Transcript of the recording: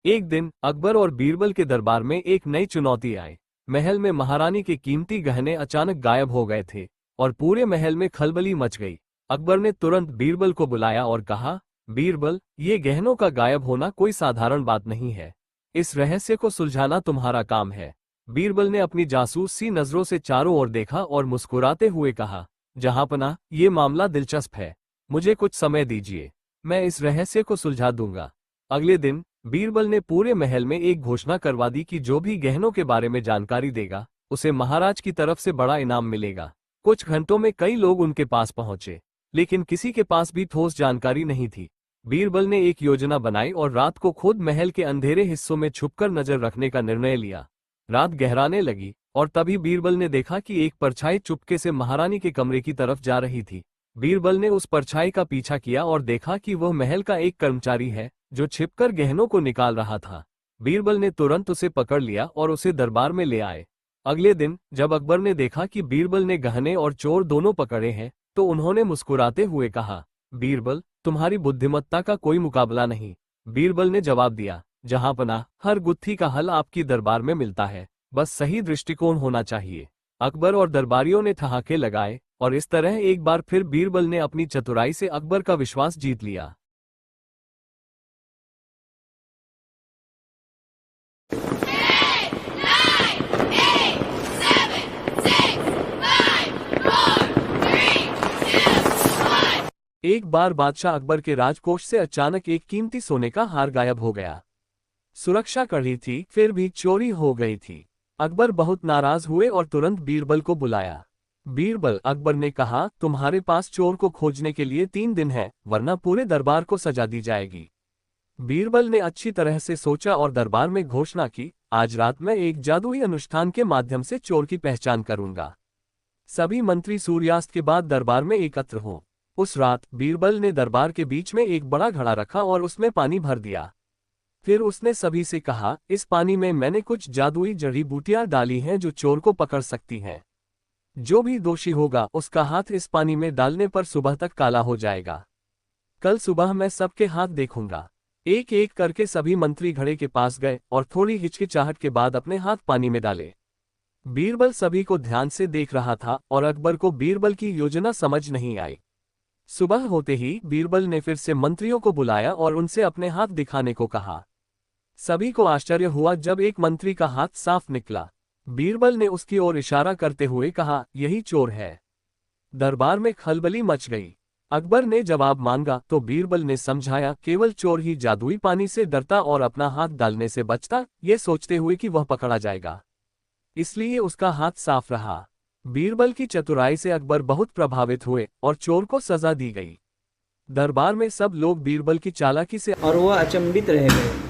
एक दिन अकबर और बीरबल के दरबार में एक नई चुनौती आई। महल में महारानी के कीमती गहने अचानक गायब हो गए थे और पूरे महल में खलबली मच गई। अकबर ने तुरंत बीरबल को बुलाया और कहा, बीरबल, ये गहनों का गायब होना कोई साधारण बात नहीं है। इस रहस्य को सुलझाना तुम्हारा काम है। बीरबल ने अपनी जासूस सी नजरों से चारों ओर देखा और मुस्कुराते हुए कहा, जहांपनाह, ये मामला दिलचस्प है। मुझे कुछ समय दीजिए, मैं इस रहस्य को सुलझा दूंगा। अगले दिन बीरबल ने पूरे महल में एक घोषणा करवा दी कि जो भी गहनों के बारे में जानकारी देगा, उसे महाराज की तरफ से बड़ा इनाम मिलेगा। कुछ घंटों में कई लोग उनके पास पहुंचे, लेकिन किसी के पास भी ठोस जानकारी नहीं थी। बीरबल ने एक योजना बनाई और रात को खुद महल के अंधेरे हिस्सों में छुपकर नजर रखने का निर्णय लिया। रात गहराने लगी और तभी बीरबल ने देखा कि एक परछाई चुपके से महारानी के कमरे की तरफ जा रही थी। बीरबल ने उस परछाई का पीछा किया और देखा कि वह महल का एक कर्मचारी है जो छिपकर गहनों को निकाल रहा था। बीरबल ने तुरंत उसे पकड़ लिया और उसे दरबार में ले आए। अगले दिन जब अकबर ने देखा कि बीरबल ने गहने और चोर दोनों पकड़े हैं, तो उन्होंने मुस्कुराते हुए कहा, बीरबल, तुम्हारी बुद्धिमत्ता का कोई मुकाबला नहीं। बीरबल ने जवाब दिया, जहांपनाह, हर गुत्थी का हल आपकी दरबार में मिलता है, बस सही दृष्टिकोण होना चाहिए। अकबर और दरबारियों ने ठहाके लगाए और इस तरह एक बार फिर बीरबल ने अपनी चतुराई से अकबर का विश्वास जीत लिया। एक बार बादशाह अकबर के राजकोष से अचानक एक कीमती सोने का हार गायब हो गया। सुरक्षा कड़ी थी, फिर भी चोरी हो गई थी। अकबर बहुत नाराज हुए और तुरंत बीरबल को बुलाया। बीरबल, अकबर ने कहा, तुम्हारे पास चोर को खोजने के लिए 3 दिन है, वरना पूरे दरबार को सजा दी जाएगी। बीरबल ने अच्छी तरह से सोचा और दरबार में घोषणा की, आज रात मैं एक जादुई अनुष्ठान के माध्यम से चोर की पहचान करूंगा। सभी मंत्री सूर्यास्त के बाद दरबार में एकत्र हों। उस रात बीरबल ने दरबार के बीच में एक बड़ा घड़ा रखा और उसमें पानी भर दिया। फिर उसने सभी से कहा, इस पानी में मैंने कुछ जादुई जड़ी बूटियां डाली हैं जो चोर को पकड़ सकती हैं। जो भी दोषी होगा उसका हाथ इस पानी में डालने पर सुबह तक काला हो जाएगा। कल सुबह मैं सबके हाथ देखूंगा। एक एक करके सभी मंत्री घड़े के पास गए और थोड़ी हिचकिचाहट के बाद अपने हाथ पानी में डाले। बीरबल सभी को ध्यान से देख रहा था और अकबर को बीरबल की योजना समझ नहीं आई। सुबह होते ही बीरबल ने फिर से मंत्रियों को बुलाया और उनसे अपने हाथ दिखाने को कहा। सभी को आश्चर्य हुआ जब एक मंत्री का हाथ साफ निकला। बीरबल ने उसकी ओर इशारा करते हुए कहा, यही चोर है। दरबार में खलबली मच गई। अकबर ने जवाब मांगा तो बीरबल ने समझाया, केवल चोर ही जादुई पानी से डरता और अपना हाथ डालने से बचता, ये सोचते हुए कि वह पकड़ा जाएगा। इसलिए उसका हाथ साफ रहा। बीरबल की चतुराई से अकबर बहुत प्रभावित हुए और चोर को सजा दी गई। दरबार में सब लोग बीरबल की चालाकी से और वह अचंभित रह गए।